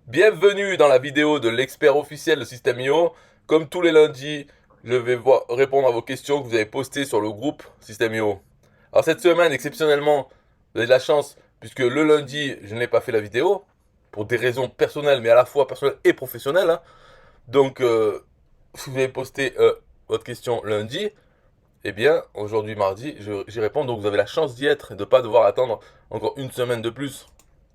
Bienvenue dans la vidéo de l'expert officiel de System.io. Comme tous les lundis, je vais répondre à vos questions que vous avez postées sur le groupe System.io. Alors cette semaine, exceptionnellement, vous avez de la chance, puisque le lundi, je n'ai pas fait la vidéo, pour des raisons personnelles, mais à la fois personnelles et professionnelles, hein. Donc, si vous avez posté votre question lundi, eh bien, aujourd'hui mardi, j'y réponds, donc vous avez la chance d'y être et de ne pas devoir attendre encore une semaine de plus.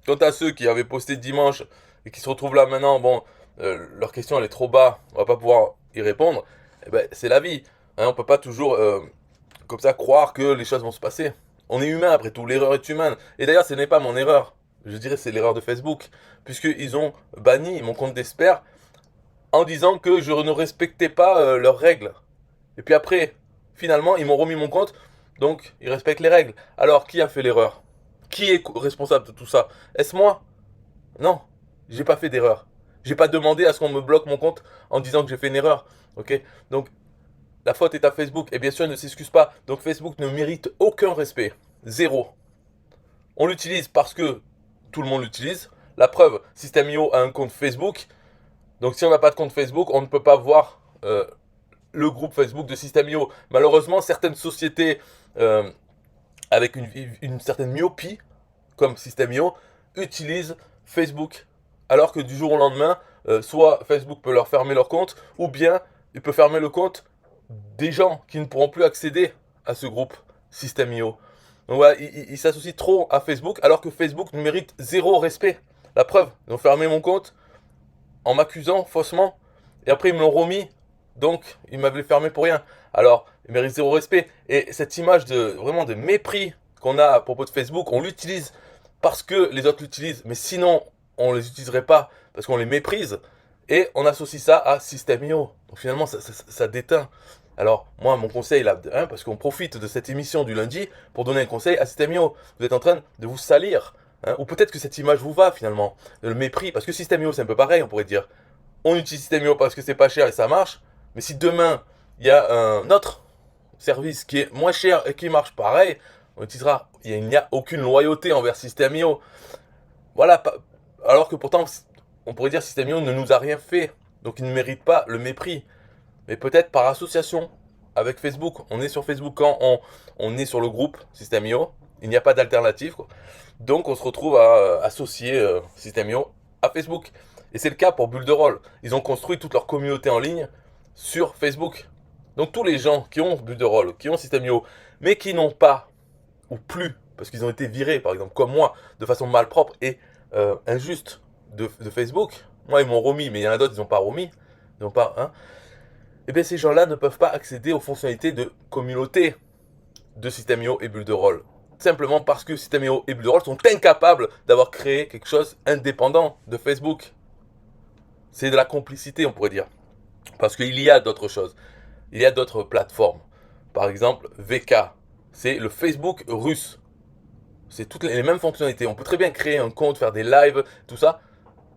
Quant à ceux qui avaient posté dimanche et qui se retrouvent là maintenant, bon, leur question elle est trop bas, on va pas pouvoir y répondre, eh ben, c'est la vie. Hein, on peut pas toujours, comme ça, croire que les choses vont se passer. On est humain après tout, l'erreur est humaine. Et d'ailleurs, ce n'est pas mon erreur. Je dirais c'est l'erreur de Facebook, puisqu'ils ont banni mon compte d'expert en disant que je ne respectais pas leurs règles. Et puis après, finalement, ils m'ont remis mon compte, donc ils respectent les règles. Alors, qui a fait l'erreur? Qui est responsable de tout ça? Est-ce moi? Non, j'ai pas fait d'erreur. J'ai pas demandé à ce qu'on me bloque mon compte en disant que j'ai fait une erreur. Ok? Donc, la faute est à Facebook. Et bien sûr, il ne s'excuse pas. Donc, Facebook ne mérite aucun respect. Zéro. On l'utilise parce que tout le monde l'utilise. La preuve, System.io a un compte Facebook. Donc, si on n'a pas de compte Facebook, on ne peut pas voir le groupe Facebook de System.io. Malheureusement, certaines sociétés avec une certaine myopie, comme System.io, utilisent Facebook. Alors que du jour au lendemain, soit Facebook peut leur fermer leur compte, ou bien il peut fermer le compte des gens qui ne pourront plus accéder à ce groupe System.io. Donc voilà, ils s'associent trop à Facebook, alors que Facebook ne mérite zéro respect. La preuve, ils ont fermé mon compte en m'accusant faussement, et après ils me l'ont remis, donc ils m'avaient fermé pour rien. Alors, ils méritent zéro respect. Et cette image de vraiment de mépris qu'on a à propos de Facebook, on l'utilise parce que les autres l'utilisent, mais sinon on les utiliserait pas parce qu'on les méprise, et on associe ça à System.io. Donc finalement ça déteint. Alors moi mon conseil là, hein, parce qu'on profite de cette émission du lundi pour donner un conseil à System.io. Vous êtes en train de vous salir, hein, ou peut-être que cette image vous va finalement, le mépris, parce que System.io c'est un peu pareil, on pourrait dire. On utilise System.io parce que c'est pas cher et ça marche, mais si demain il y a un autre service qui est moins cher et qui marche pareil, on utilisera. Il n'y a aucune loyauté envers System.io. Voilà, alors que pourtant, on pourrait dire System.io ne nous a rien fait, donc il ne mérite pas le mépris. Mais peut-être par association avec Facebook. On est sur Facebook quand on est sur le groupe System.io, il n'y a pas d'alternative, quoi. Donc on se retrouve à associer System.io à Facebook. Et c'est le cas pour Builderall. Ils ont construit toute leur communauté en ligne sur Facebook. Donc tous les gens qui ont Builderall, qui ont System.io, mais qui n'ont pas, ou plus, parce qu'ils ont été virés, par exemple, comme moi, de façon malpropre et injuste de Facebook. Moi, ils m'ont remis, mais il y en a d'autres, ils n'ont pas remis. Ils n'ont pas, hein. Et bien ces gens-là ne peuvent pas accéder aux fonctionnalités de communauté de System.io et Builderall. Simplement parce que System.io et Builderall sont incapables d'avoir créé quelque chose indépendant de Facebook. C'est de la complicité, on pourrait dire. Parce qu'il y a d'autres choses. Il y a d'autres plateformes. Par exemple, VK. C'est le Facebook russe. C'est toutes les mêmes fonctionnalités. On peut très bien créer un compte, faire des lives, tout ça.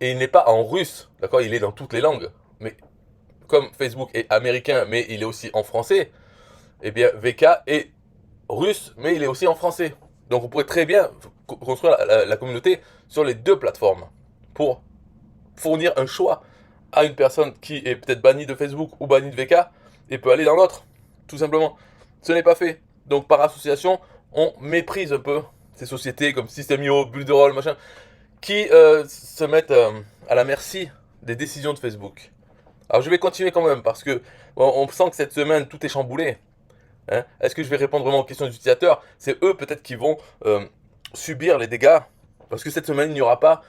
Et il n'est pas en russe. D'accord? Il est dans toutes les langues. Mais comme Facebook est américain, mais il est aussi en français, eh bien VK est russe, mais il est aussi en français. Donc on pourrait très bien construire la communauté sur les deux plateformes pour fournir un choix à une personne qui est peut-être bannie de Facebook ou bannie de VK et peut aller dans l'autre, tout simplement. Ce n'est pas fait. Donc par association, on méprise un peu ces sociétés comme System.io, Builderall, machin, qui se mettent à la merci des décisions de Facebook. Alors je vais continuer quand même parce que bon, on sent que cette semaine tout est chamboulé. Hein. Est-ce que je vais répondre vraiment aux questions des utilisateurs? C'est eux peut-être qui vont subir les dégâts parce que cette semaine il n'y aura pas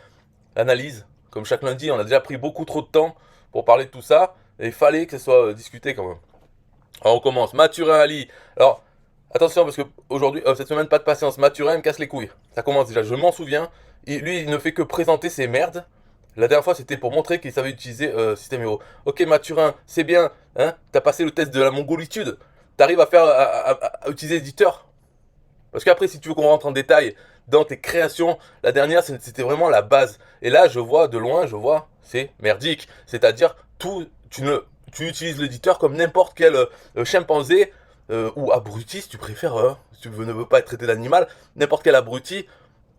l'analyse. Comme chaque lundi, on a déjà pris beaucoup trop de temps pour parler de tout ça et il fallait que ce soit discuté quand même. Alors on commence. Mathurin Ali. Alors attention parce que aujourd'hui, cette semaine, pas de patience. Mathurin il me casse les couilles. Ça commence déjà. Je m'en souviens. Lui, il ne fait que présenter ses merdes. La dernière fois, c'était pour montrer qu'il savait utiliser System.io. Ok, Mathurin, c'est bien, hein, t'as passé le test de la mongolitude. T'arrives à faire, à utiliser l'éditeur. Parce qu'après, si tu veux qu'on rentre en détail dans tes créations, la dernière, c'était vraiment la base. Et là, je vois, de loin, je vois, c'est merdique. C'est-à-dire, tu utilises l'éditeur comme n'importe quel chimpanzé ou abruti, si tu préfères, si tu ne veux pas être traité d'animal, n'importe quel abruti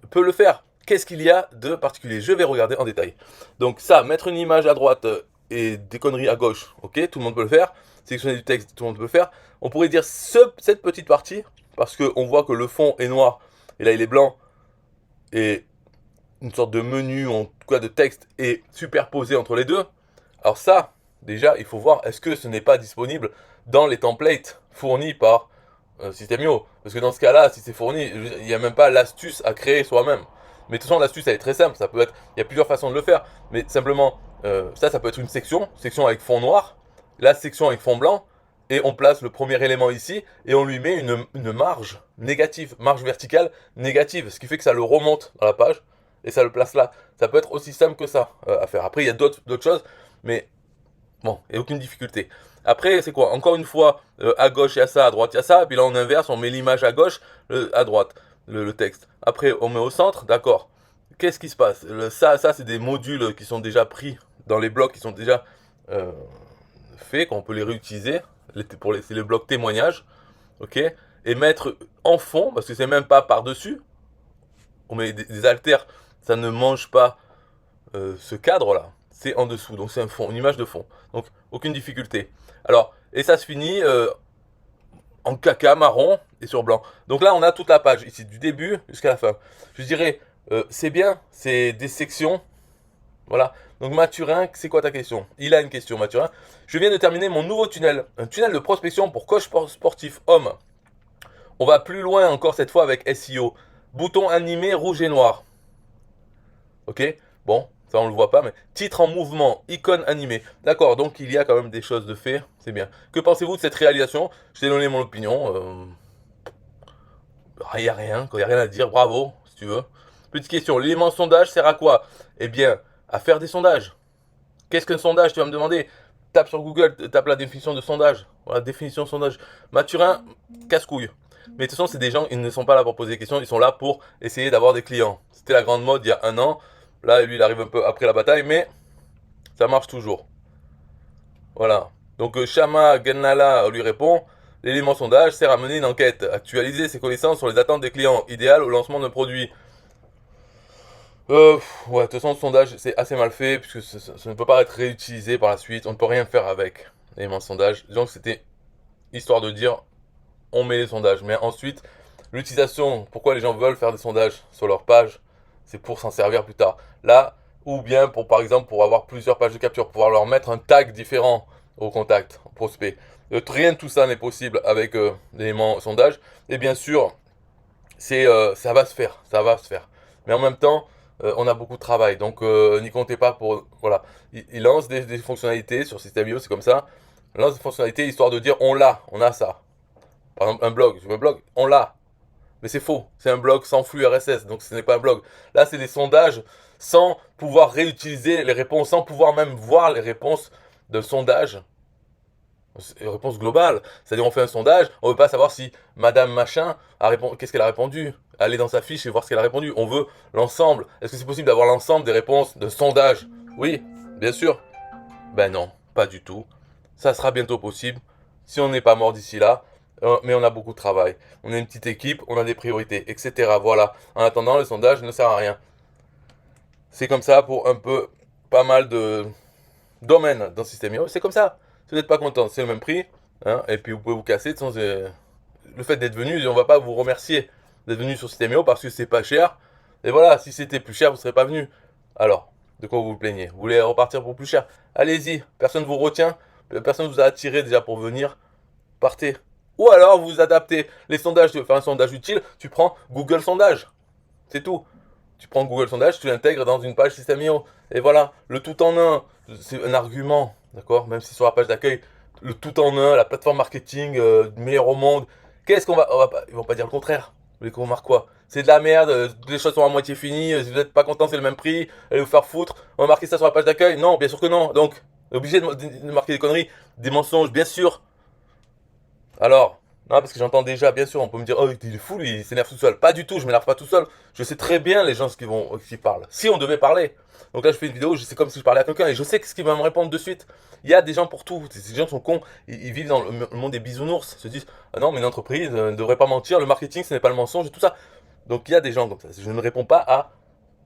peut le faire. qu'est-ce qu'il y a de particulier? Je vais regarder en détail. Donc ça, mettre une image à droite et des conneries à gauche, ok, tout le monde peut le faire. Sélectionner du texte, tout le monde peut le faire. On pourrait dire cette petite partie, parce qu'on voit que le fond est noir, et là il est blanc, et une sorte de menu, en tout cas de texte, est superposé entre les deux. Alors ça, déjà, il faut voir, est-ce que ce n'est pas disponible dans les templates fournis par System.io? Parce que dans ce cas-là, si c'est fourni, il n'y a même pas l'astuce à créer soi-même. Mais de toute façon, l'astuce, elle est très simple. Ça peut être, il y a plusieurs façons de le faire. Mais simplement, ça peut être une section avec fond noir, la section avec fond blanc, et on place le premier élément ici, et on lui met une marge négative, marge verticale négative, ce qui fait que ça le remonte dans la page, et ça le place là. Ça peut être aussi simple que ça à faire. Après, il y a d'autres choses, mais bon, il n'y a aucune difficulté. Après, c'est quoi? Encore une fois, à gauche, il y a ça, à droite, il y a ça, et puis là, on inverse, on met l'image à gauche, à droite, le texte. Après, on met au centre, d'accord. Qu'est-ce qui se passe? Ça, c'est des modules qui sont déjà pris dans les blocs, qui sont déjà faits, qu'on peut les réutiliser. C'est les blocs témoignages, ok? Et mettre en fond, parce que c'est même pas par-dessus, on met des haltères, ça ne mange pas ce cadre-là, c'est en dessous, donc c'est un fond, une image de fond. Donc aucune difficulté. Alors, et ça se finit en caca marron et sur blanc. Donc là, on a toute la page, ici, du début jusqu'à la fin. Je dirais, c'est bien, c'est des sections. Voilà. Donc Mathurin, c'est quoi ta question? Il a une question, Mathurin. Je viens de terminer mon nouveau tunnel, un tunnel de prospection pour coach sportif homme. On va plus loin encore cette fois avec SEO. Bouton animé rouge et noir. Ok? Bon, ça on le voit pas, mais titre en mouvement, icône animée. D'accord, donc il y a quand même des choses de fait, c'est bien. Que pensez-vous de cette réalisation? Je t'ai donné mon opinion. Il n'y a rien, il n'y a rien à dire, bravo, si tu veux. Petite question, l'élément sondage sert à quoi? Eh bien, à faire des sondages. Qu'est-ce qu'un sondage, tu vas me demander? Tape sur Google, tape la définition de sondage. Voilà, définition de sondage. Mathurin, casse-couille. Mais de toute façon, c'est des gens, ils ne sont pas là pour poser des questions, ils sont là pour essayer d'avoir des clients. C'était la grande mode il y a un an. Là, lui, il arrive un peu après la bataille, mais ça marche toujours. Voilà. Donc, Shama Gennala lui répond, l'élément sondage sert à mener une enquête, actualiser ses connaissances sur les attentes des clients, idéal au lancement d'un produit. Ouais, de toute façon, le sondage, c'est assez mal fait, puisque ça ne peut pas être réutilisé par la suite, on ne peut rien faire avec l'élément sondage. Donc, c'était histoire de dire, on met les sondages. Mais ensuite, l'utilisation, pourquoi les gens veulent faire des sondages sur leur page, c'est pour s'en servir plus tard. Là, ou bien pour, par exemple, pour avoir plusieurs pages de capture, pouvoir leur mettre un tag différent au contact, au prospect. Rien de tout ça n'est possible avec l'élément sondage. Et bien sûr, ça va se faire, ça va se faire. Mais en même temps, on a beaucoup de travail, donc n'y comptez pas pour... Voilà, il lance des fonctionnalités sur System.io, c'est comme ça. Il lance des fonctionnalités histoire de dire on a ça. Par exemple, un blog, je veux un blog, on l'a. Mais c'est faux, c'est un blog sans flux RSS, donc ce n'est pas un blog. Là, c'est des sondages sans pouvoir réutiliser les réponses, sans pouvoir même voir les réponses de sondage. Une réponse globale. C'est-à-dire, on fait un sondage, on veut pas savoir si Madame Machin a répondu, qu'est-ce qu'elle a répondu. Aller dans sa fiche et voir ce qu'elle a répondu. On veut l'ensemble. Est-ce que c'est possible d'avoir l'ensemble des réponses de sondage? Oui, bien sûr. Ben non, pas du tout. Ça sera bientôt possible, si on n'est pas mort d'ici là. Mais on a beaucoup de travail. On est une petite équipe, on a des priorités, etc. Voilà. En attendant, le sondage ne sert à rien. C'est comme ça pour un peu pas mal de domaines dans System.io. C'est comme ça. Si vous n'êtes pas content, c'est le même prix. Hein, et puis vous pouvez vous casser. De toute façon, le fait d'être venu, on va pas vous remercier d'être venu sur System.io parce que c'est pas cher. Et voilà, si c'était plus cher, vous ne serez pas venu. Alors, de quoi vous vous plaignez? Vous voulez repartir pour plus cher? Allez-y, personne ne vous retient, personne ne vous a attiré déjà pour venir. Partez. Ou alors vous adaptez les sondages, tu veux faire un sondage utile, tu prends Google Sondage. C'est tout. Tu prends Google Sondage, tu l'intègres dans une page System.io. Et voilà, le tout en un, c'est un argument, d'accord? Même si sur la page d'accueil, le tout en un, la plateforme marketing meilleure au monde. Qu'est-ce qu'on va, ils vont pas dire le contraire. Vous voulez qu'on remarque quoi? C'est de la merde, les choses sont à moitié finies, si vous n'êtes pas content, c'est le même prix, allez vous faire foutre. On va marquer ça sur la page d'accueil? Non, bien sûr que non. Donc, obligé de marquer des conneries, des mensonges, bien sûr. Alors, non, parce que j'entends déjà, bien sûr, on peut me dire, oh, il est fou, lui, il s'énerve tout seul. Pas du tout, je m'énerve pas tout seul. Je sais très bien les gens qui parlent. Si on devait parler. Donc là, je fais une vidéo, c'est comme si je parlais à quelqu'un et je sais ce qu'il va me répondre de suite. Il y a des gens pour tout. Ces gens sont cons. Ils vivent dans le monde des bisounours. Ils se disent, ah non, mais une entreprise ne devrait pas mentir. Le marketing, ce n'est pas le mensonge et tout ça. Donc il y a des gens comme ça. Je ne réponds pas à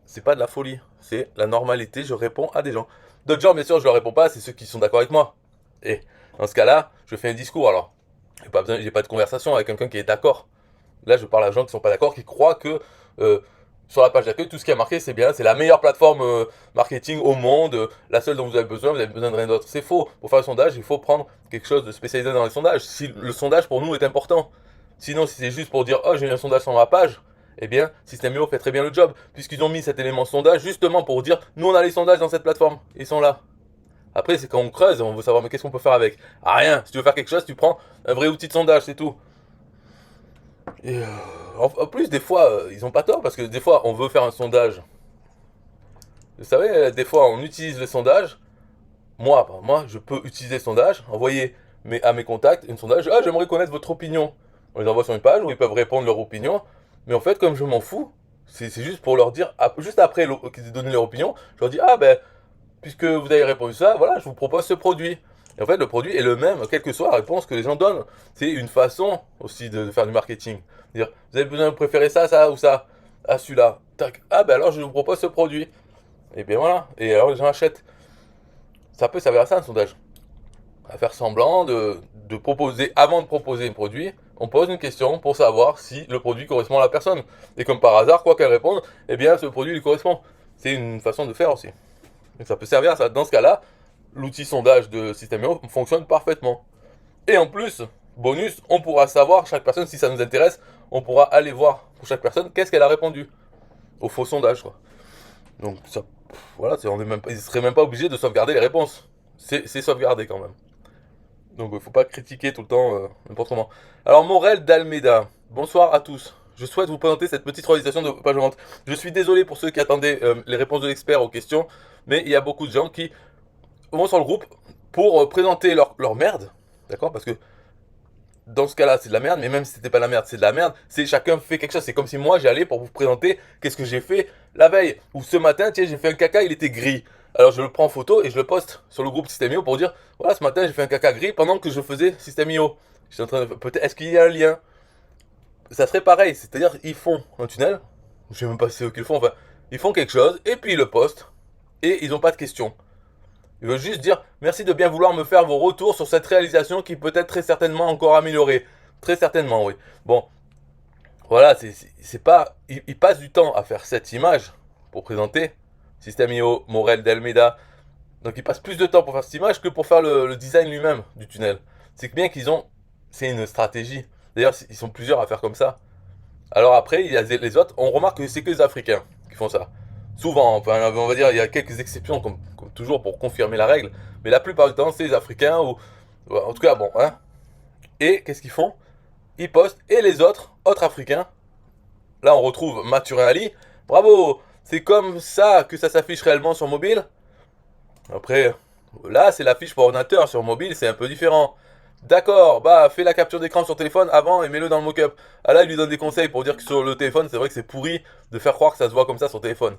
c'est pas de la folie, c'est la normalité, je réponds à des gens. D'autres gens, bien sûr, je leur réponds pas, c'est ceux qui sont d'accord avec moi. Et dans ce cas-là, je fais un discours alors. J'ai pas de conversation avec quelqu'un qui est d'accord. Là, je parle à des gens qui sont pas d'accord, qui croient que euh, sur la page d'accueil, tout ce qui est marqué, c'est bien, c'est la meilleure plateforme marketing au monde, la seule dont vous avez besoin de rien d'autre. C'est faux. Pour faire un sondage, il faut prendre quelque chose de spécialisé dans les sondages. Si le sondage pour nous est important. Sinon, si c'est juste pour dire, oh, j'ai mis un sondage sur ma page, eh bien, System.io fait très bien le job, puisqu'ils ont mis cet élément sondage justement pour dire, nous on a les sondages dans cette plateforme, ils sont là. Après, c'est quand on creuse, on veut savoir, mais qu'est-ce qu'on peut faire avec? Ah, rien. Si tu veux faire quelque chose, tu prends un vrai outil de sondage, c'est tout. Et en plus, des fois, ils ont pas tort, parce que des fois, on veut faire un sondage. Vous savez, des fois, on utilise le sondage. Moi, je peux utiliser le sondage, envoyer à mes contacts un sondage. Ah, j'aimerais connaître votre opinion. On les envoie sur une page où ils peuvent répondre leur opinion. Mais en fait, comme je m'en fous, c'est juste pour leur dire, juste après qu'ils aient donné leur opinion, je leur dis, ah ben, puisque vous avez répondu ça, voilà, je vous propose ce produit. Et en fait, le produit est le même, quelle que soit la réponse que les gens donnent. C'est une façon aussi de faire du marketing. Dire, vous avez besoin de préférer ça, ça ou ça. Ah, celui-là. Tac. Ah, ben alors je vous propose ce produit. Et bien voilà. Et alors les gens achètent. Ça peut servir à ça, un sondage. À faire semblant de proposer, avant de proposer un produit, on pose une question pour savoir si le produit correspond à la personne. Et comme par hasard, quoi qu'elle réponde, eh bien ce produit lui correspond. C'est une façon de faire aussi. Donc ça peut servir à ça. Dans ce cas-là, l'outil sondage de System.io fonctionne parfaitement. Et en plus, bonus, on pourra savoir chaque personne, si ça nous intéresse, on pourra aller voir pour chaque personne qu'est-ce qu'elle a répondu au faux sondage, quoi. Donc ça, voilà, ils ne seraient même pas obligés de sauvegarder les réponses. C'est sauvegardé quand même. Donc il ne faut pas critiquer tout le temps n'importe comment. Alors Morel d'Almeida, bonsoir à tous. Je souhaite vous présenter cette petite réalisation de page de vente. Je suis désolé pour ceux qui attendaient les réponses de l'expert aux questions, mais il y a beaucoup de gens qui vont sur le groupe pour présenter leur merde, d'accord? Parce que dans ce cas-là, c'est de la merde, mais même si c'était pas de la merde, c'est de la merde. C'est chacun fait quelque chose. C'est comme si moi j'allais pour vous présenter qu'est-ce que j'ai fait la veille ou ce matin. Tiens, j'ai fait un caca, il était gris. Alors je le prends en photo et je le poste sur le groupe System.io pour dire voilà, ce matin j'ai fait un caca gris pendant que je faisais System.io. J'étais en train de peut-être est-ce qu'il y a un lien? Ça serait pareil, c'est-à-dire ils font un tunnel. Je sais même pas si c'est eux qui le font. Enfin, ils font quelque chose et puis ils le postent et ils n'ont pas de questions. Il veut juste dire merci de bien vouloir me faire vos retours sur cette réalisation qui peut être très certainement encore améliorée. Très certainement, oui. Bon, voilà, c'est pas. Il passe du temps à faire cette image pour présenter System.io, Morel d'Almeida. Donc il passe plus de temps pour faire cette image que pour faire le design lui-même du tunnel. C'est bien qu'ils ont. C'est une stratégie. D'ailleurs, ils sont plusieurs à faire comme ça. Alors après, il y a les autres. On remarque que c'est que les Africains qui font ça. Souvent, enfin, on va dire, il y a quelques exceptions, comme toujours, pour confirmer la règle. Mais la plupart du temps, c'est les Africains, ou en tout cas, bon, hein. Et qu'est-ce qu'ils font? Ils postent, et les autres Africains, là on retrouve Mathurin Ali. Bravo! C'est comme ça que ça s'affiche réellement sur mobile. Après, là, c'est l'affiche pour ordinateur. Sur mobile, c'est un peu différent. D'accord, bah fais la capture d'écran sur téléphone avant et mets-le dans le mock-up. Ah là, il lui donne des conseils pour dire que sur le téléphone, c'est vrai que c'est pourri de faire croire que ça se voit comme ça sur téléphone.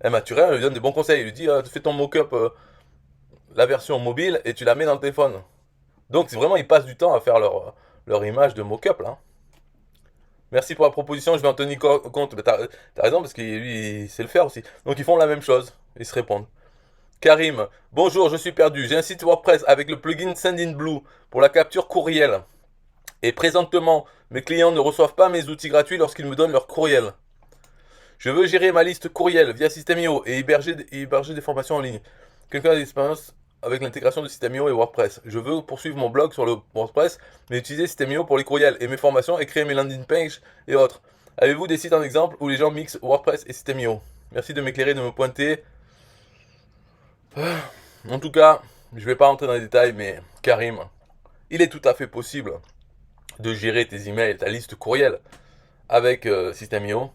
Et Mathurin lui donne des bons conseils. Il lui dit fais ton mock-up, la version mobile, et tu la mets dans le téléphone. Donc c'est vraiment, ils passent du temps à faire leur image de mock-up là. Merci pour la proposition, je vais en tenir compte. Mais t'as raison, parce que lui, il sait le faire aussi. Donc ils font la même chose, ils se répondent. Karim, bonjour, je suis perdu. J'ai un site WordPress avec le plugin Sendinblue pour la capture courriel. Et présentement, mes clients ne reçoivent pas mes outils gratuits lorsqu'ils me donnent leur courriel. Je veux gérer ma liste courriel via System.io et héberger des formations en ligne. Quelqu'un a des expériences avec l'intégration de System.io et WordPress. Je veux poursuivre mon blog sur le WordPress, mais utiliser System.io pour les courriels et mes formations et créer mes landing pages et autres. Avez-vous des sites en exemple où les gens mixent WordPress et System.io? Merci de m'éclairer, de me pointer. En tout cas, je ne vais pas rentrer dans les détails, mais Karim, il est tout à fait possible de gérer tes emails, ta liste courriel avec System.io,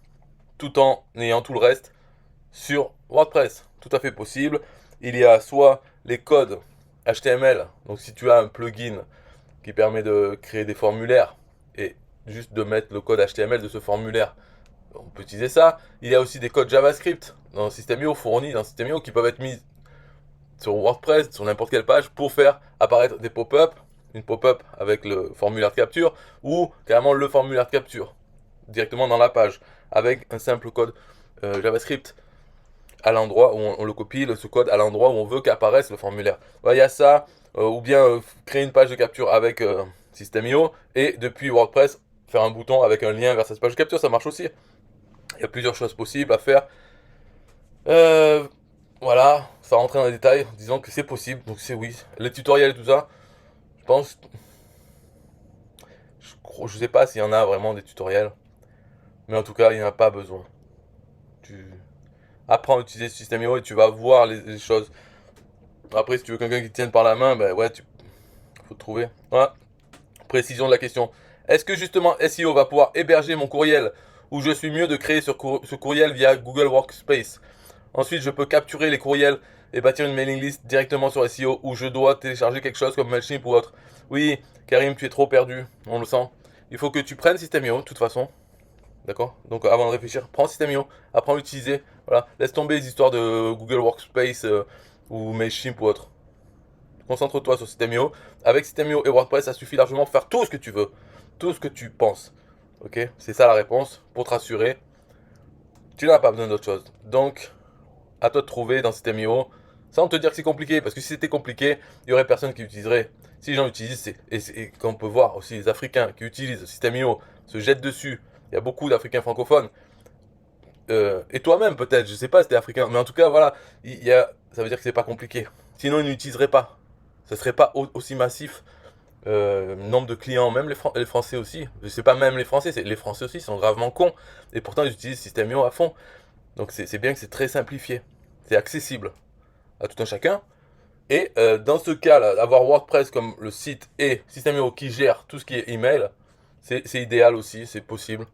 tout en ayant tout le reste sur WordPress. Tout à fait possible. Il y a soit les codes HTML, donc si tu as un plugin qui permet de créer des formulaires et juste de mettre le code HTML de ce formulaire, on peut utiliser ça. Il y a aussi des codes JavaScript dans System.io, fournis dans System.io, qui peuvent être mis sur WordPress, sur n'importe quelle page, pour faire apparaître des pop-up, une pop-up avec le formulaire de capture, ou carrément le formulaire de capture, directement dans la page, avec un simple code JavaScript. à l'endroit où on le copie, ce code à l'endroit où on veut qu'apparaisse le formulaire. Voilà, il y a ça, ou bien créer une page de capture avec System.io et depuis WordPress faire un bouton avec un lien vers cette page de capture, ça marche aussi. Il y a plusieurs choses possibles à faire. Euh, voilà, sans rentrer dans les détails, disons que c'est possible, donc c'est oui. Les tutoriels et tout ça, je pense, je sais pas s'il y en a vraiment des tutoriels, mais en tout cas, il n'y en a pas besoin. Tu apprends à utiliser ce System.io et tu vas voir les choses. Après, si tu veux quelqu'un qui te tienne par la main, ben ouais, faut te trouver. Voilà. Précision de la question. Est-ce que justement SEO va pouvoir héberger mon courriel ou je suis mieux de créer ce courriel via Google Workspace? Ensuite, je peux capturer les courriels et bâtir une mailing list directement sur SEO ou je dois télécharger quelque chose comme Mailchimp ou autre. Oui, Karim, tu es trop perdu, on le sent. Il faut que tu prennes System.io de toute façon. D'accord. Donc avant de réfléchir, prends System.io, apprends à l'utiliser. Voilà, laisse tomber les histoires de Google Workspace ou Mailchimp ou autre. Concentre-toi sur System.io. Avec System.io et WordPress, ça suffit largement pour faire tout ce que tu veux, tout ce que tu penses. Ok, c'est ça la réponse. Pour te rassurer, tu n'as pas besoin d'autre chose. Donc, à toi de trouver dans System.io, sans te dire que c'est compliqué, parce que si c'était compliqué, il y aurait personne qui utiliserait. Si les gens utilisent, et comme on peut voir aussi les Africains qui utilisent System.io se jettent dessus. Il y a beaucoup d'Africains francophones. Et toi-même peut-être, je sais pas si t'es africain, mais en tout cas voilà, ça veut dire que c'est pas compliqué. Sinon ils n'utiliseraient pas. Ce serait pas aussi massif nombre de clients, même les Français aussi. C'est pas même les Français, les Français aussi sont gravement cons. Et pourtant ils utilisent System.io à fond. Donc c'est bien que c'est très simplifié. C'est accessible à tout un chacun. Et dans ce cas-là, avoir WordPress comme le site et System.io qui gère tout ce qui est email, c'est idéal aussi, c'est possible.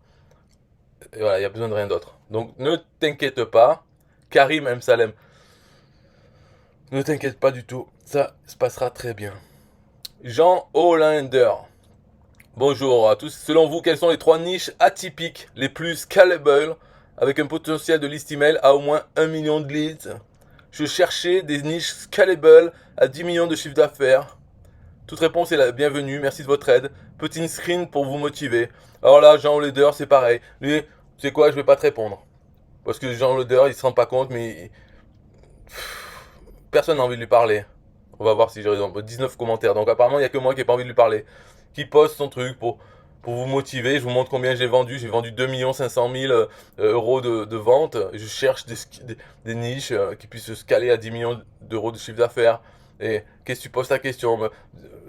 Et voilà, il n'y a besoin de rien d'autre. Donc ne t'inquiète pas, Karim M. Salem, ne t'inquiète pas du tout, ça se passera très bien. Jean Hollander, bonjour à tous. Selon vous, quelles sont les 3 niches atypiques les plus scalables avec un potentiel de liste email à au moins 1 million de leads? Je cherchais des niches scalables à 10 millions de chiffre d'affaires. Toute réponse est la bienvenue, merci de votre aide. Petit screen pour vous motiver. Alors là, Jean Hollander, c'est pareil. Lui, tu sais quoi, je vais pas te répondre. Parce que Jean Hollander, il se rend pas compte, mais personne n'a envie de lui parler. On va voir si j'ai raison. 19 commentaires. Donc apparemment, il n'y a que moi qui n'ai pas envie de lui parler. Qui poste son truc pour vous motiver. Je vous montre combien j'ai vendu. J'ai vendu 2 500 000 euros de vente. Je cherche des niches qui puissent se scaler à 10 millions d'euros de chiffre d'affaires. Et qu'est-ce que tu poses ta question?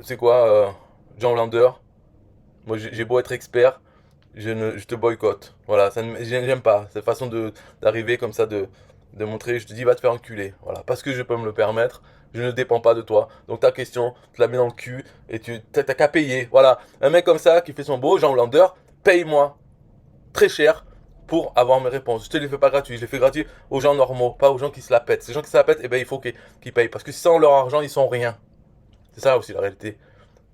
C'est quoi, Jean Lander? Moi, j'ai beau être expert, je te boycotte. Voilà, j'aime pas cette façon d'arriver comme ça, de montrer, je te dis, va te faire enculer. Voilà, parce que je peux me le permettre, je ne dépends pas de toi. Donc ta question, tu la mets dans le cul et tu t'as qu'à payer. Voilà, un mec comme ça qui fait son beau, Jean Lander, paye-moi très cher pour avoir mes réponses. Je te les fais pas gratuits, je les fais gratuits aux gens normaux, pas aux gens qui se la pètent. Ces gens qui se la pètent, eh ben, il faut qu'ils payent. Parce que sans leur argent, ils sont rien. C'est ça aussi la réalité.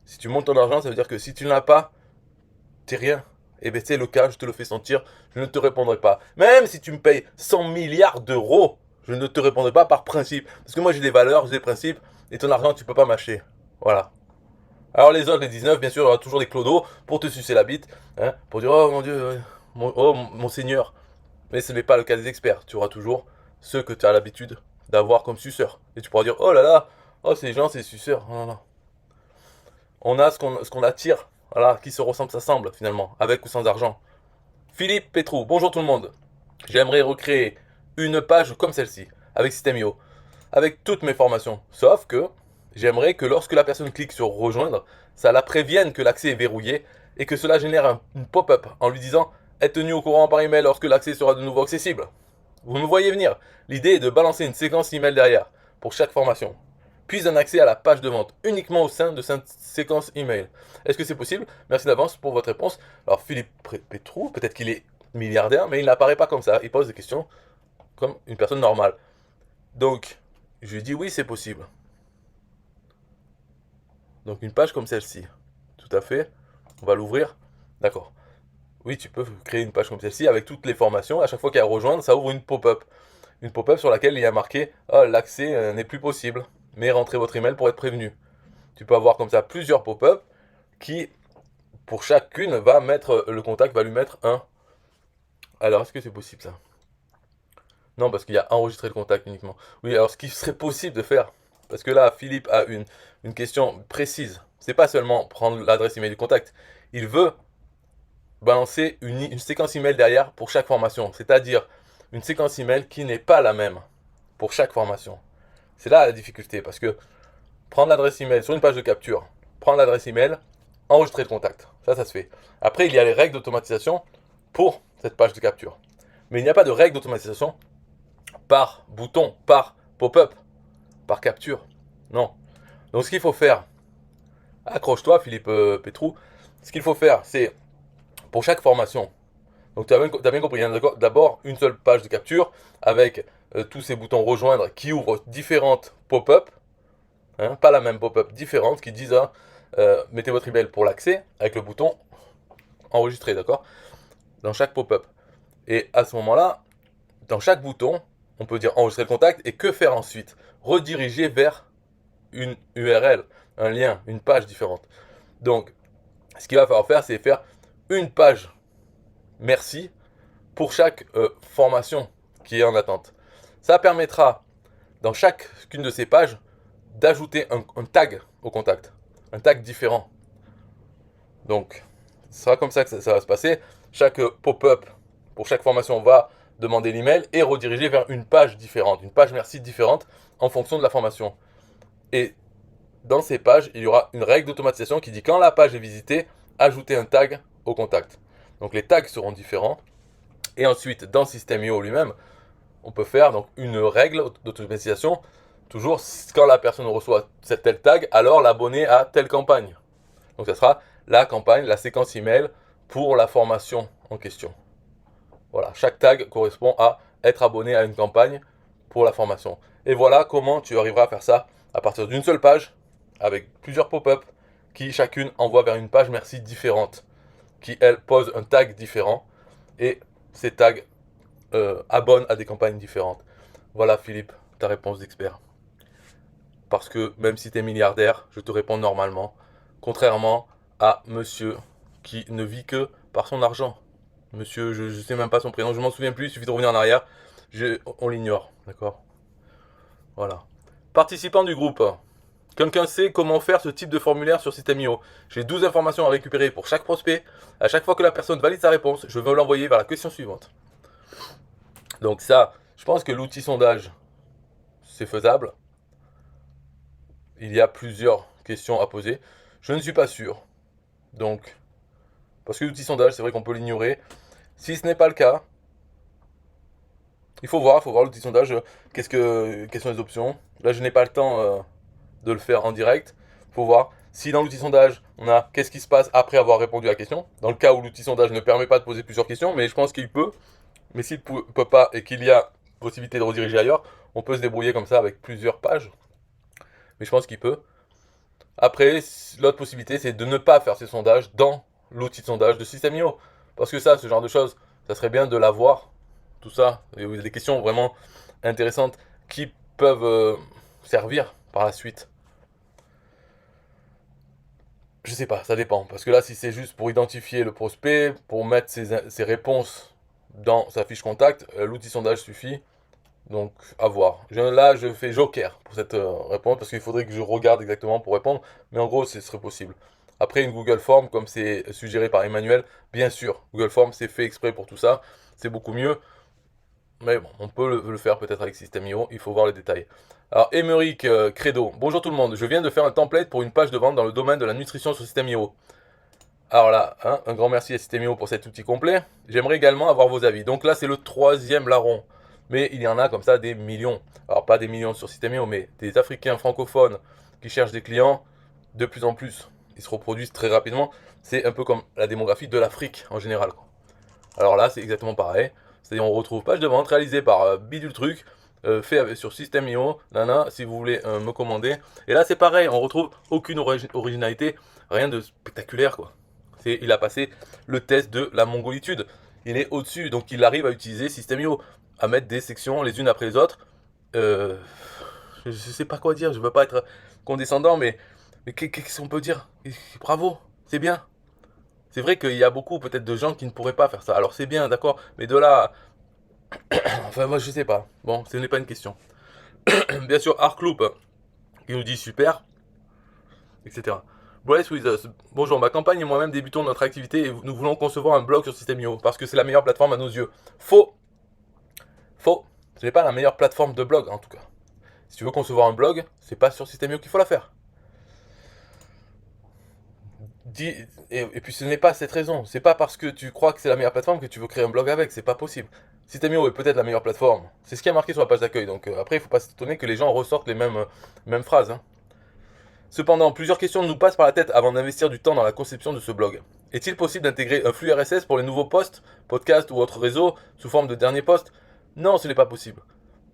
Si tu montes ton argent, ça veut dire que si tu n'en as pas, t'es rien. Et bien c'est le cas, je te le fais sentir, je ne te répondrai pas. Même si tu me payes 100 milliards d'euros, je ne te répondrai pas par principe. Parce que moi j'ai des valeurs, j'ai des principes, et ton argent tu peux pas mâcher. Voilà. Alors les autres, les 19, bien sûr, il y aura toujours des clodos pour te sucer la bite, hein, pour dire oh mon dieu, mon seigneur. Mais ce n'est pas le cas des experts. Tu auras toujours ceux que tu as l'habitude d'avoir comme suceurs. Et tu pourras dire oh là là, oh ces gens c'est suceurs. Non, non, non. On a ce qu'on attire, voilà, qui se ressemble, s'assemble finalement, avec ou sans argent. Philippe Pétrou, bonjour tout le monde. J'aimerais recréer une page comme celle-ci, avec System.io, avec toutes mes formations. Sauf que j'aimerais que lorsque la personne clique sur rejoindre, ça la prévienne que l'accès est verrouillé et que cela génère une pop-up en lui disant être tenu au courant par email lorsque l'accès sera de nouveau accessible. Vous me voyez venir. L'idée est de balancer une séquence email derrière pour chaque formation, puis un accès à la page de vente uniquement au sein de cette séquence email. Est-ce que c'est possible? Merci d'avance pour votre réponse. Alors Philippe Pétrou, peut-être qu'il est milliardaire, mais il n'apparaît pas comme ça. Il pose des questions comme une personne normale. Donc, je lui dis oui, c'est possible. Donc une page comme celle-ci. Tout à fait. On va l'ouvrir. D'accord. Oui, tu peux créer une page comme celle-ci avec toutes les formations. À chaque fois qu'il y a à rejoindre, ça ouvre une pop-up. Une pop-up sur laquelle il y a marqué oh, l'accès n'est plus possible. Mais rentrez votre email pour être prévenu. Tu peux avoir comme ça plusieurs pop-up qui, pour chacune, va mettre le contact, va lui mettre un. Alors, est-ce que c'est possible ça? Non, parce qu'il y a enregistré le contact uniquement. Oui, alors ce qui serait possible de faire, parce que là, Philippe a une question précise. C'est pas seulement prendre l'adresse email du contact. Il veut balancer une séquence email derrière pour chaque formation. C'est-à-dire une séquence email qui n'est pas la même pour chaque formation. C'est là la difficulté, parce que prendre l'adresse email sur une page de capture, prendre l'adresse email, enregistrer le contact. Ça se fait. Après, il y a les règles d'automatisation pour cette page de capture. Mais il n'y a pas de règles d'automatisation par bouton, par pop-up, par capture. Non. Donc ce qu'il faut faire, accroche-toi Philippe Pétrou, ce qu'il faut faire, c'est pour chaque formation. Donc tu as bien compris, hein, d'abord une seule page de capture avec tous ces boutons rejoindre qui ouvrent différentes pop-up, hein, pas la même pop-up, différentes, qui disent mettez votre email pour l'accès avec le bouton enregistrer, d'accord, dans chaque pop-up. Et à ce moment-là, dans chaque bouton, on peut dire enregistrer le contact et que faire ensuite? Rediriger vers une URL, un lien, une page différente. Donc, ce qu'il va falloir faire, c'est faire une page merci pour chaque formation qui est en attente. Ça permettra, dans chacune de ces pages, d'ajouter un tag au contact, un tag différent. Donc, ce sera comme ça que ça va se passer. Chaque pop-up pour chaque formation va demander l'email et rediriger vers une page différente, une page merci différente en fonction de la formation. Et dans ces pages, il y aura une règle d'automatisation qui dit quand la page est visitée, ajouter un tag au contact. Donc les tags seront différents. Et ensuite, dans System.io lui-même, on peut faire donc une règle d'automatisation. Toujours, quand la personne reçoit tel tag, alors l'abonner à telle campagne. Donc ça sera la campagne, la séquence email pour la formation en question. Voilà, chaque tag correspond à être abonné à une campagne pour la formation. Et voilà comment tu arriveras à faire ça à partir d'une seule page avec plusieurs pop-up qui chacune envoie vers une page merci différente, qui elle pose un tag différent et ces tags abonnent à des campagnes différentes. Voilà Philippe, ta réponse d'expert. Parce que même si tu es milliardaire, je te réponds normalement, contrairement à monsieur qui ne vit que par son argent. Monsieur, je ne sais même pas son prénom, je m'en souviens plus, il suffit de revenir en arrière, on l'ignore, d'accord? Voilà. Participants du groupe. Quelqu'un sait comment faire ce type de formulaire sur System.io? J'ai 12 informations à récupérer pour chaque prospect. À chaque fois que la personne valide sa réponse, je vais l'envoyer vers la question suivante. Donc ça, je pense que l'outil sondage, c'est faisable. Il y a plusieurs questions à poser. Je ne suis pas sûr. Donc, parce que l'outil sondage, c'est vrai qu'on peut l'ignorer. Si ce n'est pas le cas, il faut voir l'outil sondage. Quelles sont les options? Là, je n'ai pas le temps de le faire en direct. Il faut voir si dans l'outil sondage, on a qu'est-ce qui se passe après avoir répondu à la question. Dans le cas où l'outil sondage ne permet pas de poser plusieurs questions, mais je pense qu'il peut. Mais s'il ne peut pas et qu'il y a possibilité de rediriger ailleurs, on peut se débrouiller comme ça avec plusieurs pages. Mais je pense qu'il peut. Après, l'autre possibilité, c'est de ne pas faire ces sondages dans l'outil de sondage de System.io. Parce que ça, ce genre de choses, ça serait bien de l'avoir. Tout ça. Il y a des questions vraiment intéressantes qui peuvent servir par la suite. Je sais pas, ça dépend. Parce que là, si c'est juste pour identifier le prospect, pour mettre ses réponses dans sa fiche contact, l'outil sondage suffit. Donc, à voir. Là, je fais joker pour cette réponse parce qu'il faudrait que je regarde exactement pour répondre. Mais en gros, ce serait possible. Après, une Google Form, comme c'est suggéré par Emmanuel, bien sûr, Google Form, c'est fait exprès pour tout ça. C'est beaucoup mieux. Mais bon, on peut le faire peut-être avec System.io. Il faut voir les détails. Alors, Émeric Credo. Bonjour tout le monde. Je viens de faire un template pour une page de vente dans le domaine de la nutrition sur System.io. Alors là, hein, un grand merci à System.io pour cet outil complet. J'aimerais également avoir vos avis. Donc là, c'est le troisième larron. Mais il y en a comme ça des millions. Alors pas des millions sur System.io, mais des Africains francophones qui cherchent des clients de plus en plus. Ils se reproduisent très rapidement. C'est un peu comme la démographie de l'Afrique en général. Alors là, c'est exactement pareil. C'est-à-dire on retrouve page de vente réalisée par Bidule Truc, fait sur System.io, nana, si vous voulez me commander. Et là, c'est pareil, on retrouve aucune originalité, rien de spectaculaire, quoi. Il a passé le test de la mongolitude. Il est au-dessus, donc il arrive à utiliser System.io, à mettre des sections les unes après les autres. Je sais pas quoi dire, je veux pas être condescendant, mais qu'est-ce qu'on peut dire? Bravo, c'est bien. C'est vrai qu'il y a beaucoup peut-être de gens qui ne pourraient pas faire ça. Alors c'est bien, d'accord, mais de là Enfin, moi, je sais pas. Bon, ce n'est pas une question. Bien sûr, Arcloop qui nous dit super, etc. Brace with us. Bonjour, ma campagne et moi-même débutons notre activité et nous voulons concevoir un blog sur System.io parce que c'est la meilleure plateforme à nos yeux. Faux. Faux. Ce n'est pas la meilleure plateforme de blog en tout cas. Si tu veux concevoir un blog, c'est pas sur System.io qu'il faut la faire. Et puis ce n'est pas cette raison. C'est pas parce que tu crois que c'est la meilleure plateforme que tu veux créer un blog avec. C'est pas possible. System.io est peut-être la meilleure plateforme. C'est ce qui est marqué sur la page d'accueil. Donc après, il faut pas s'étonner que les gens ressortent les mêmes phrases. Hein. Cependant, plusieurs questions nous passent par la tête avant d'investir du temps dans la conception de ce blog. Est-il possible d'intégrer un flux RSS pour les nouveaux posts, podcasts ou autres réseaux sous forme de dernier post? Non, ce n'est pas possible.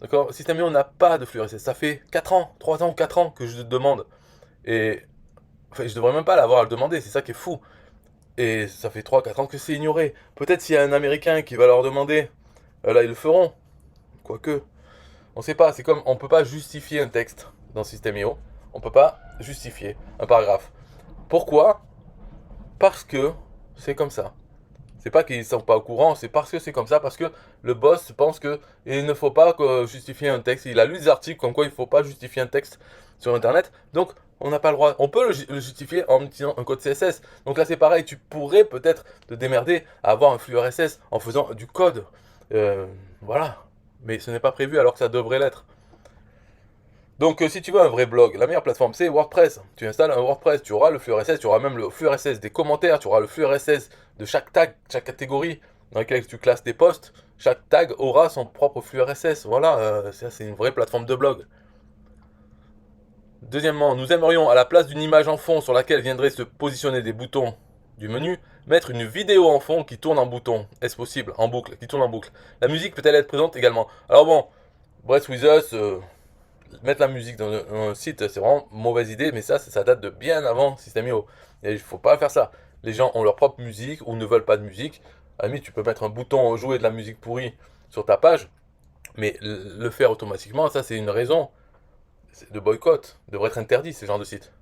D'accord? System.io n'a pas de flux RSS. Ça fait 4 ans, 3 ans ou 4 ans que je te demande. Et enfin, je devrais même pas l'avoir à le demander, c'est ça qui est fou. Et ça fait 3 4 ans que c'est ignoré. Peut-être s'il y a un Américain qui va leur demander, là ils le feront. Quoique, on sait pas, c'est comme on peut pas justifier un texte dans System.io. On peut pas justifier un paragraphe. Pourquoi? Parce que c'est comme ça. C'est pas qu'ils sont pas au courant, c'est parce que c'est comme ça, parce que le boss pense que il ne faut pas justifier un texte. Il a lu des articles comme quoi il ne faut pas justifier un texte sur internet, donc on n'a pas le droit. On peut le justifier en utilisant un code CSS. Donc là c'est pareil, tu pourrais peut-être te démerder à avoir un flux RSS en faisant du code. Voilà. Mais ce n'est pas prévu alors que ça devrait l'être. Donc si tu veux un vrai blog, la meilleure plateforme c'est WordPress. Tu installes un WordPress, tu auras le flux RSS, tu auras même le flux RSS des commentaires, tu auras le flux RSS de chaque tag, chaque catégorie dans laquelle tu classes tes posts. Chaque tag aura son propre flux RSS. Voilà, ça c'est une vraie plateforme de blog. Deuxièmement, nous aimerions à la place d'une image en fond sur laquelle viendraient se positionner des boutons du menu, mettre une vidéo en fond qui tourne en bouton. Est-ce possible? En boucle, qui tourne en boucle. La musique peut-elle être présente également? Alors bon, Breath With Us, mettre la musique dans un site, c'est vraiment une mauvaise idée, mais ça date de bien avant System.io. Et il faut pas faire ça. Les gens ont leur propre musique ou ne veulent pas de musique. À la limite, tu peux mettre un bouton jouer de la musique pourrie sur ta page, mais le faire automatiquement, ça c'est une raison de boycott. Devrait être interdit ce genre de site.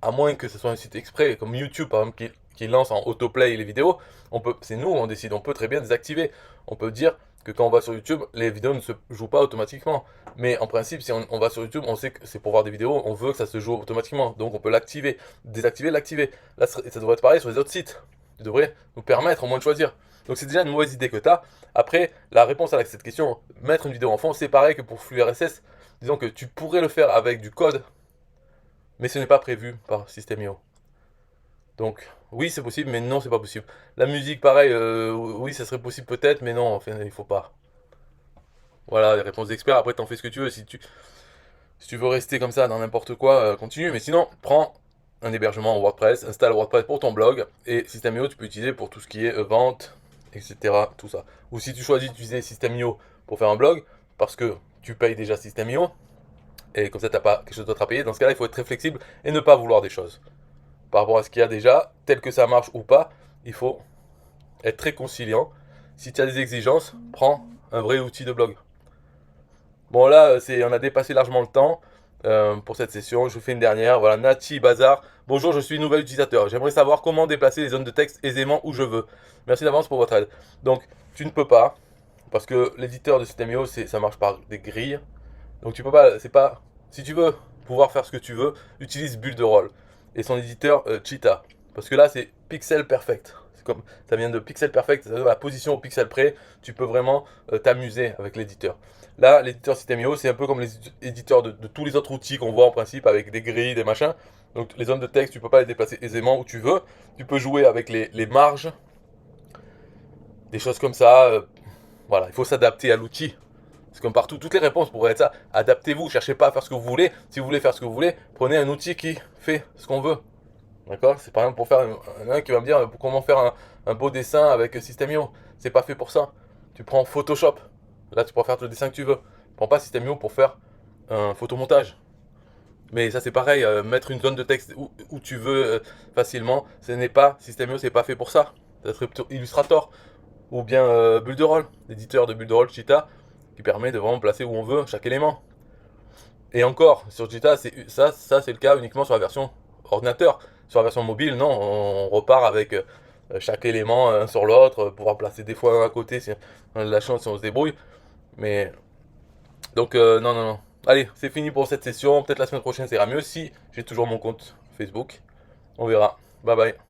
À moins que ce soit un site exprès, comme YouTube par exemple, qui lance en autoplay les vidéos, c'est nous, on décide, on peut très bien désactiver. On peut dire que quand on va sur YouTube, les vidéos ne se jouent pas automatiquement. Mais en principe, si on va sur YouTube, on sait que c'est pour voir des vidéos, on veut que ça se joue automatiquement. Donc on peut l'activer, désactiver, l'activer. Là, ça devrait être pareil sur les autres sites. Tu devrais nous permettre au moins de choisir. Donc c'est déjà une mauvaise idée que tu as. Après, la réponse à cette question, mettre une vidéo en fond, c'est pareil que pour flux RSS. Disons que tu pourrais le faire avec du code, mais ce n'est pas prévu par System.io. Donc, oui, c'est possible, mais non, c'est pas possible. La musique, pareil, oui, ça serait possible peut-être, mais non, enfin, il faut pas. Voilà, les réponses d'experts. Après, t'en fais ce que tu veux. Si tu veux rester comme ça dans n'importe quoi, continue. Mais sinon, prends un hébergement en WordPress, installe WordPress pour ton blog, et System.io, tu peux utiliser pour tout ce qui est vente, etc. Tout ça. Ou si tu choisis d'utiliser System.io pour faire un blog, parce que tu payes déjà System.io, et comme ça, t'as pas quelque chose d'autre à payer, dans ce cas-là, il faut être très flexible et ne pas vouloir des choses. Par rapport à ce qu'il y a déjà, tel que ça marche ou pas, il faut être très conciliant. Si tu as des exigences, prends un vrai outil de blog. Bon là, on a dépassé largement le temps pour cette session. Je vous fais une dernière. Voilà, Nati Bazar. Bonjour, je suis nouvel utilisateur. J'aimerais savoir comment déplacer les zones de texte aisément où je veux. Merci d'avance pour votre aide. Donc, tu ne peux pas, parce que l'éditeur de System.io, ça marche par des grilles. Donc tu peux pas, c'est pas. Si tu veux pouvoir faire ce que tu veux, utilise Builderall et son éditeur Cheetah. Parce que là, c'est pixel perfect. C'est comme ça vient de pixel perfect, ça donne la position au pixel près. Tu peux vraiment t'amuser avec l'éditeur. Là, l'éditeur System.io, c'est un peu comme les éditeurs de tous les autres outils qu'on voit en principe avec des grilles, des machins. Donc les zones de texte, tu peux pas les déplacer aisément où tu veux. Tu peux jouer avec les marges, des choses comme ça. Voilà, il faut s'adapter à l'outil. C'est comme partout, toutes les réponses pourraient être ça. Adaptez-vous, cherchez pas à faire ce que vous voulez. Si vous voulez faire ce que vous voulez, prenez un outil qui fait ce qu'on veut. D'accord? C'est par exemple pour faire un qui va me dire comment faire un beau dessin avec System.io. C'est pas fait pour ça. Tu prends Photoshop. Là, tu pourras faire le dessin que tu veux. Prends pas System.io pour faire un photomontage. Mais ça, c'est pareil. Mettre une zone de texte où tu veux facilement. Ce n'est pas System.io, c'est pas fait pour ça. Ça serait plutôt Illustrator ou bien Builderall, l'éditeur de Builderall Cheetah, qui permet de vraiment placer où on veut chaque élément. Et encore, sur Cheetah, ça c'est le cas uniquement sur la version ordinateur. Sur la version mobile, non, on repart avec chaque élément un sur l'autre, pouvoir placer des fois un à côté si on a de la chance, si on se débrouille. Mais donc, non, non, non. Allez, c'est fini pour cette session. Peut-être la semaine prochaine, ça ira mieux si j'ai toujours mon compte Facebook. On verra. Bye bye.